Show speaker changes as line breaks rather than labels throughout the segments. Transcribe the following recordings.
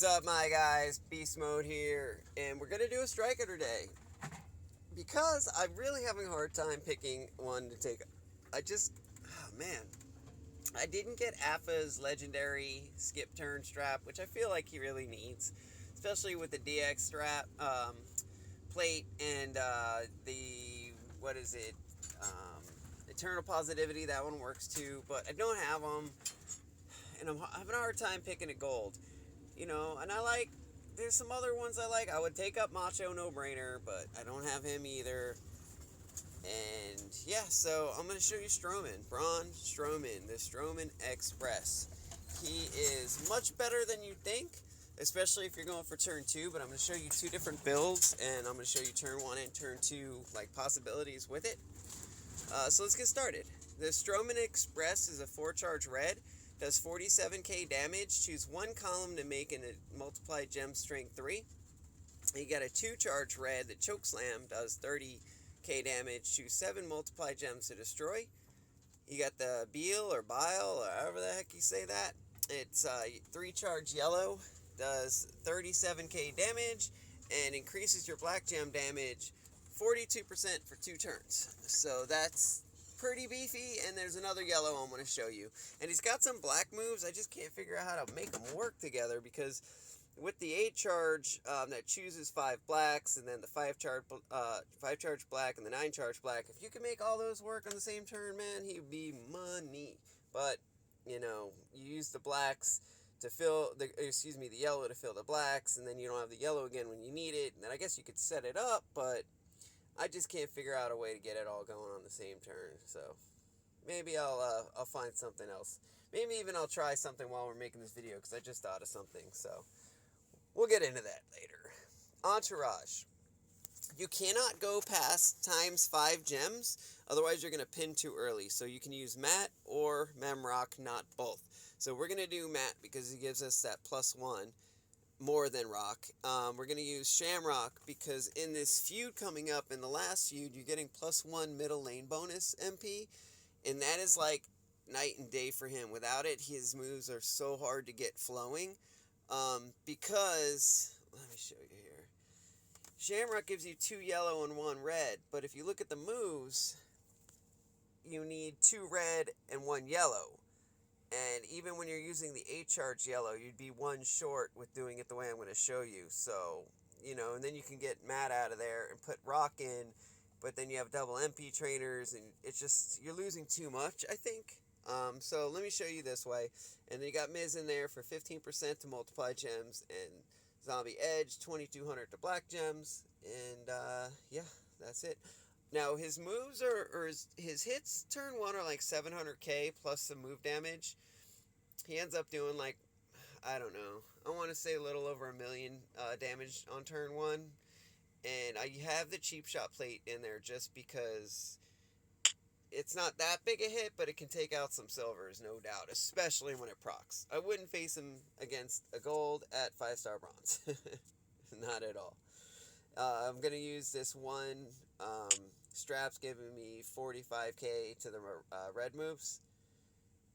What's up, my guys? Beast Mode here, and we're gonna do a striker today because I'm really having a hard time picking one to take. Man, I didn't get Alpha's legendary skip turn strap, which I feel like he really needs, especially with the DX strap plate and the what is it? Eternal Positivity. That one works too, but I don't have them, and I'm having a hard time picking a gold. And there's some other ones I like. I would take up Macho No Brainer, but I don't have him either. And yeah, so I'm going to show you Braun Strowman, the Strowman Express. He is much better than you think, especially if you're going for turn 2, but I'm going to show you 2 different builds, and I'm going to show you turn 1 and turn 2, possibilities with it. So let's get started. The Strowman Express is a 4-charge red. Does 47k damage. Choose 1 column to make a multiplied gem strength 3. You got a 2-charge red. The choke slam does 30k damage. Choose 7 multiplied gems to destroy. You got the Bile or however the heck you say that. It's 3-charge yellow. Does 37k damage and increases your black gem damage 42% for 2 turns. So that's pretty beefy, and there's another yellow I'm going to show you. And he's got some black moves. I just can't figure out how to make them work together, because with the 8-charge that chooses 5 blacks, and then the 5-charge black and the 9-charge black, if you can make all those work on the same turn, man, he'd be money. But, you use the blacks to fill the yellow to fill the blacks, and then you don't have the yellow again when you need it. And then I guess you could set it up, but I just can't figure out a way to get it all going on the same turn. So maybe I'll find something else. Maybe even I'll try something while we're making this video, because I just thought of something. So we'll get into that later. Entourage. You cannot go past times 5 gems, otherwise you're going to pin too early. So you can use Matt or Memrock, not both. So we're going to do Matt because he gives us that +1. More than Rock. We're going to use Shamrock because in this feud coming up, in the last feud, you're getting +1 middle lane bonus MP, and that is like night and day for him. Without it, his moves are so hard to get flowing, because, let me show you here. Shamrock gives you 2 yellow and 1 red, but if you look at the moves, you need 2 red and 1 yellow. And even when you're using the 8-charge yellow, you'd be 1 short with doing it the way I'm going to show you. So, and then you can get Matt out of there and put Rock in, but then you have double MP trainers, and it's just, you're losing too much, I think. So let me show you this way. And then you got Miz in there for 15% to multiply gems, and Zombie Edge, 2200 to black gems, and yeah, that's it. Now, his moves his hits turn 1 are like 700k plus some move damage. He ends up doing I don't know, I want to say a little over 1 million damage on turn 1. And I have the cheap shot plate in there just because it's not that big a hit, but it can take out some silvers, no doubt, especially when it procs. I wouldn't face him against a gold at 5-star bronze. Not at all. I'm going to use this one. Strap's giving me 45k to the red moves.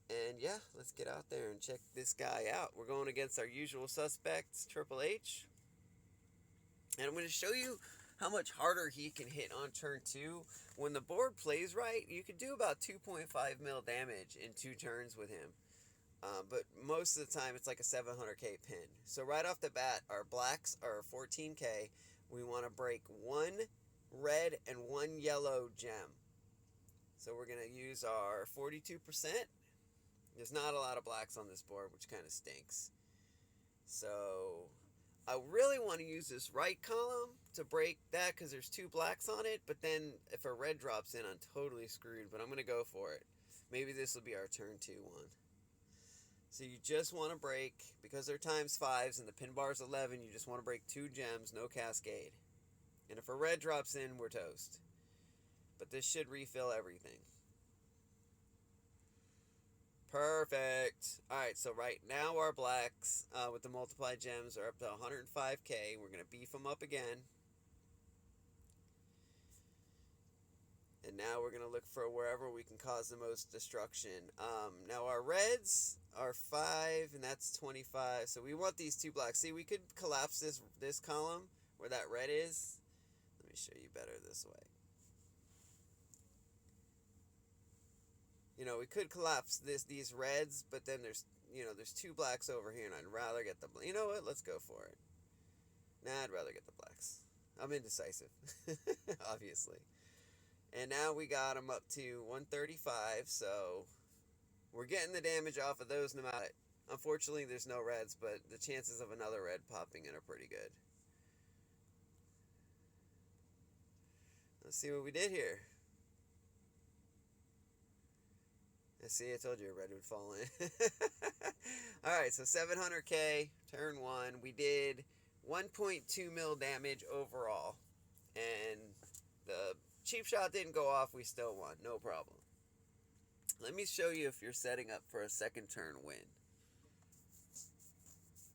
And yeah, let's get out there and check this guy out. We're going against our usual suspects, Triple H. And I'm going to show you how much harder he can hit on turn 2. When the board plays right, you can do about 2.5 mil damage in 2 turns with him. But most of the time, it's like a 700k pin. So right off the bat, our blacks are 14k. We want to break 1 red and 1 yellow gem. So we're going to use our 42%. There's not a lot of blacks on this board, which kind of stinks. So I really want to use this right column to break that because there's 2 blacks on it. But then if a red drops in, I'm totally screwed. But I'm going to go for it. Maybe this will be our turn 2 one. So you just want to break, because they're times 5s and the pin bar is 11, you just want to break 2 gems, no cascade. And if a red drops in, we're toast. But this should refill everything. Perfect. Alright, so right now our blacks with the multiplied gems are up to 105k. We're going to beef them up again. And And now we're going to look for wherever we can cause the most destruction. Now our reds are 5, and that's 25. So we want these 2 blacks. See, we could collapse this column where that red is. Let me show you better this way. You know, we could collapse these reds, but then there's 2 blacks over here, and I'd rather get the... You know what? Let's go for it. Nah, I'd rather get the blacks. I'm indecisive, obviously. And now we got them up to 135, so we're getting the damage off of those no matter. Unfortunately, there's no reds, but the chances of another red popping in are pretty good. Let's see what we did here. See, I told you a red would fall in. Alright, so 700k, turn 1. We did 1.2 mil damage overall. And the cheap shot didn't go off, we still won, no problem. Let me show you if you're setting up for a second turn win.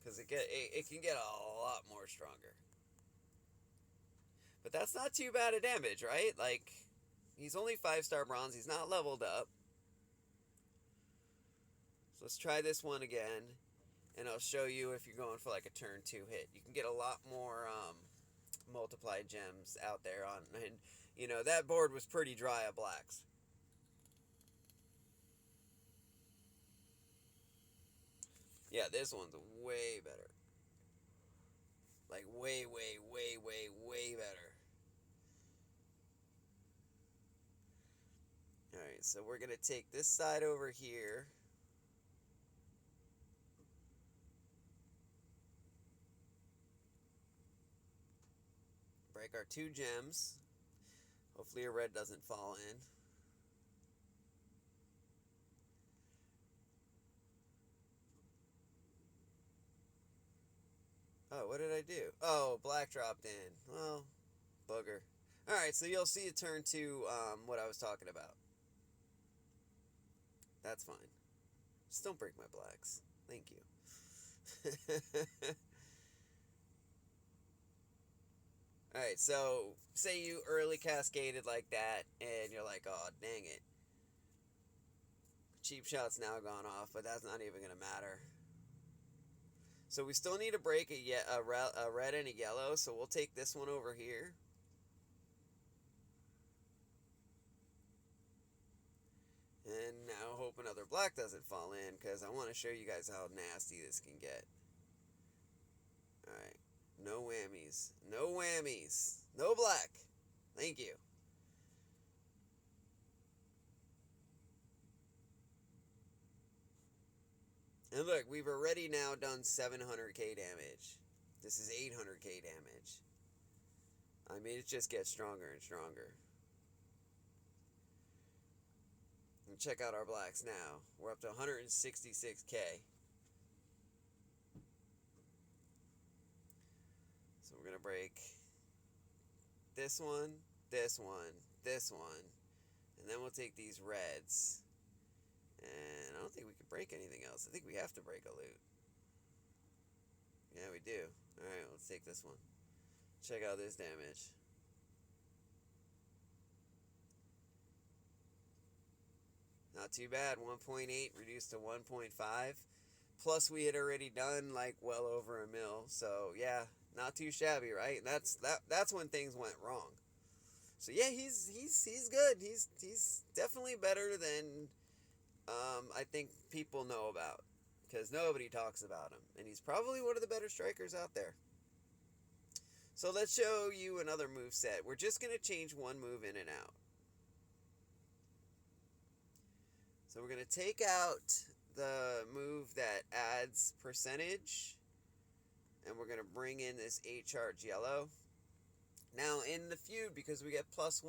Because it can get a lot more stronger. But that's not too bad of damage, right? Like, he's only 5-star bronze, he's not leveled up. So let's try this one again, and I'll show you if you're going for like a turn 2 hit. You can get a lot more multiplied gems out there on, and you know, that board was pretty dry of blacks. Yeah, this one's way better. Like way better. Alright, so we're going to take this side over here. Break our 2 gems. Hopefully a red doesn't fall in. Oh, what did I do? Oh, black dropped in. Well, booger. Alright, so you'll see a turn 2 what I was talking about. That's fine. Just don't break my blacks. Thank you. Alright, so say you early cascaded like that, and you're like, oh, dang it. Cheap shot's now gone off, but that's not even going to matter. So we still need to break a red and a yellow, so we'll take this one over here. And now hope another black doesn't fall in, because I want to show you guys how nasty this can get. Alright. No whammies. No whammies. No black. Thank you. And look, we've already now done 700k damage. This is 800k damage. I mean, it just gets stronger and stronger. And check out our blacks now. We're up to 166k. So we're going to break this one, this one, this one. And then we'll take these reds. And I don't think we can break anything else. I think we have to break a loot. Yeah, we do. Alright, let's take this one. Check out this damage. Not too bad. 1.8 reduced to 1.5. Plus we had already done like well over a mil. So yeah, not too shabby, right? That's when things went wrong. So yeah, he's good. He's definitely better than I think people know about, because nobody talks about him, and he's probably one of the better strikers out there. So let's show you another move set. We're just going to change one move in and out. So we're going to take out the move that adds percentage, and we're going to bring in this 8-charge yellow. Now in the feud, because we get +1,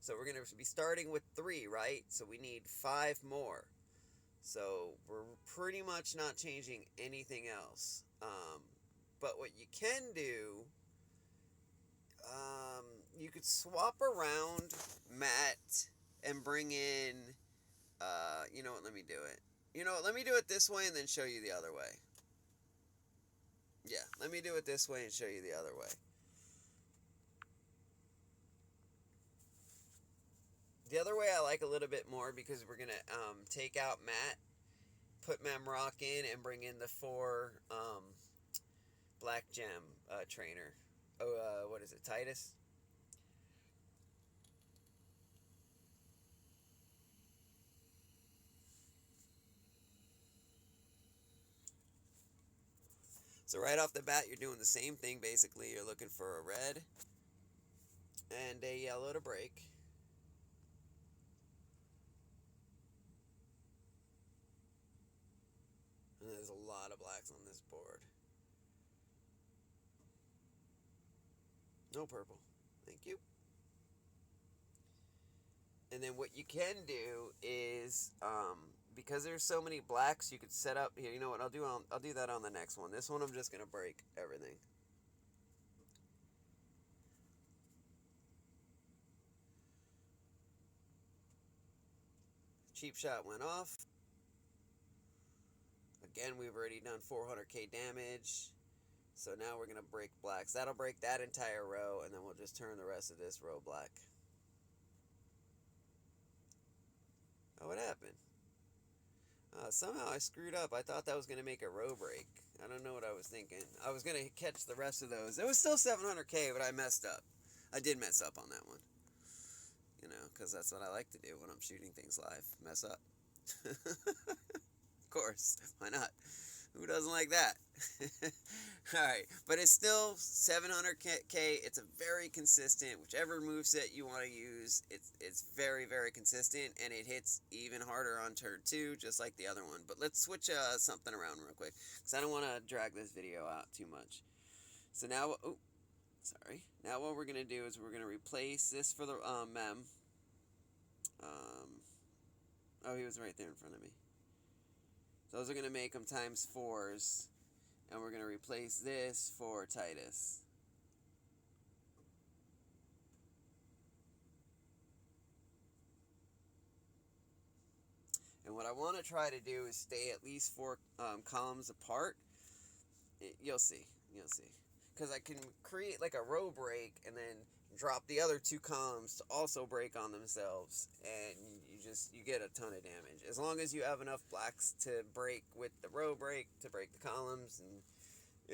so we're going to be starting with 3, right? So we need 5 more. So we're pretty much not changing anything else. But what you can do, you could swap around Matt and bring in, you know what, let me do it. You know what, let me do it this way and then show you the other way. Yeah, let me do it this way and show you the other way. The other way I like a little bit more because we're going to take out Matt, put Mem Rock in, and bring in the 4 Black Gem trainer. Oh, what is it, Titus? So right off the bat, you're doing the same thing basically. You're looking for a red and a yellow to break. And there's a lot of blacks on this board. No purple. Thank you. And then what you can do is, because there's so many blacks, you could set up here. You know what? I'll do that on the next one. This one I'm just gonna break everything. Cheap shot went off. Again, we've already done 400k damage. So now we're gonna break blacks. That'll break that entire row, and then we'll just turn the rest of this row black. Oh, what happened? Somehow I screwed up. I thought that was going to make a row break. I don't know what I was thinking. I was going to catch the rest of those. It was still 700k, but I messed up. I did mess up on that one. You know, because that's what I like to do when I'm shooting things live. Mess up. Of course. Why not? Who doesn't like that? Alright, but it's still 700k. It's a very consistent, whichever moveset you want to use, it's very, very consistent, and it hits even harder on turn 2, just like the other one. But let's switch something around real quick, because I don't want to drag this video out too much. So now, now what we're going to do is we're going to replace this for the Mem. Oh, he was right there in front of me. Those are going to make them times 4s. And we're going to replace this for Titus. And what I want to try to do is stay at least 4 columns apart. You'll see. You'll see. Because I can create like a row break and then drop the other 2 columns to also break on themselves. And you get a ton of damage. As long as you have enough blacks to break with the row break, to break the columns, and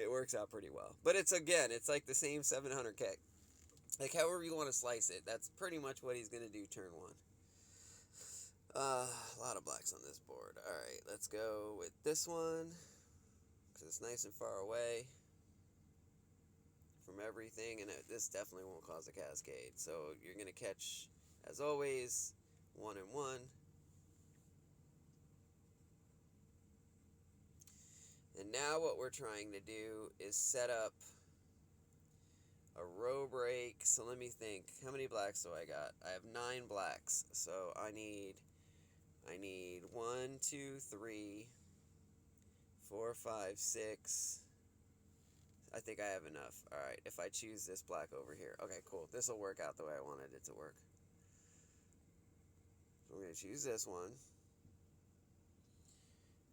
it works out pretty well. But it's like the same 700k. Like however you want to slice it, that's pretty much what he's going to do turn 1. A lot of blacks on this board. Alright, let's go with this one, because it's nice and far away from everything, and this definitely won't cause a cascade. So you're going to catch, as always, 1 and 1. And now what we're trying to do is set up a row break. So let me think. How many blacks do I got? I have 9 blacks. So I need 1, 2, 3, 4, 5, 6. I think I have enough. Alright, if I choose this black over here. Okay, cool. This will work out the way I wanted it to work. So we're going to choose this one.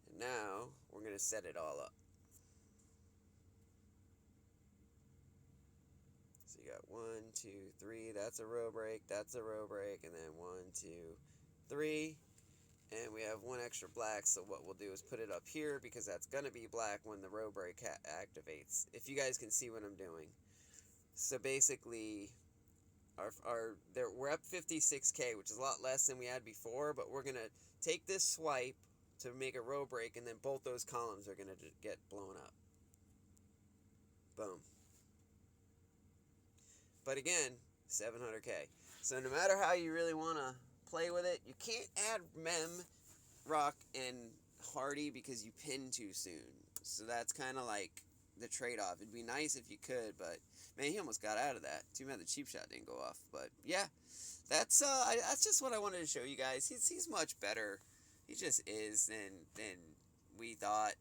And now we're going to set it all up. So you got 1, 2, 3. That's a row break. That's a row break. And then 1, 2, 3. And we have 1 extra black, so what we'll do is put it up here, because that's going to be black when the row break activates. If you guys can see what I'm doing. So basically, we're up 56k, which is a lot less than we had before, but we're going to take this swipe to make a row break, and then both those columns are going to get blown up. Boom. But again, 700k. So no matter how you really want to play with it, you can't add Mem, Rock, and Hardy because you pin too soon. So that's kind of like the trade-off. It'd be nice if you could, but man, he almost got out of that. Too bad the cheap shot didn't go off. But yeah, that's just what I wanted to show you guys. He's much better. He just is than we thought.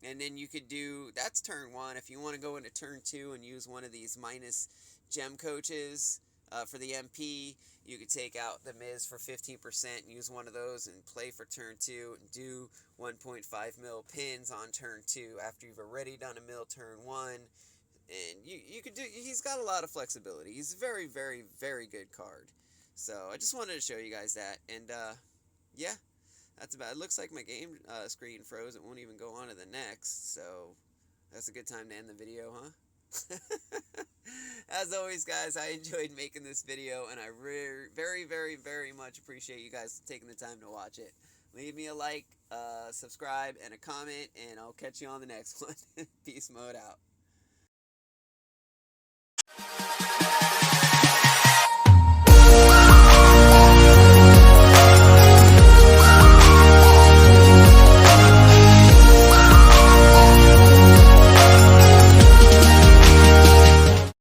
And then you could do, that's turn 1. If you want to go into turn 2 and use one of these minus gem coaches for the MP, you could take out the Miz for 15% and use one of those and play for turn 2 and do 1.5 mil pins on turn 2 after you've already done a mil turn 1. And you could do, he's got a lot of flexibility. He's a very, very, very good card. So I just wanted to show you guys that, and yeah, that's about it. It looks like my game screen froze. It won't even go on to the next, so that's a good time to end the video, huh? As always, guys, I enjoyed making this video, and I very, very, very much appreciate you guys taking the time to watch it. Leave me a like, subscribe, and a comment, and I'll catch you on the next one. Peace mode out.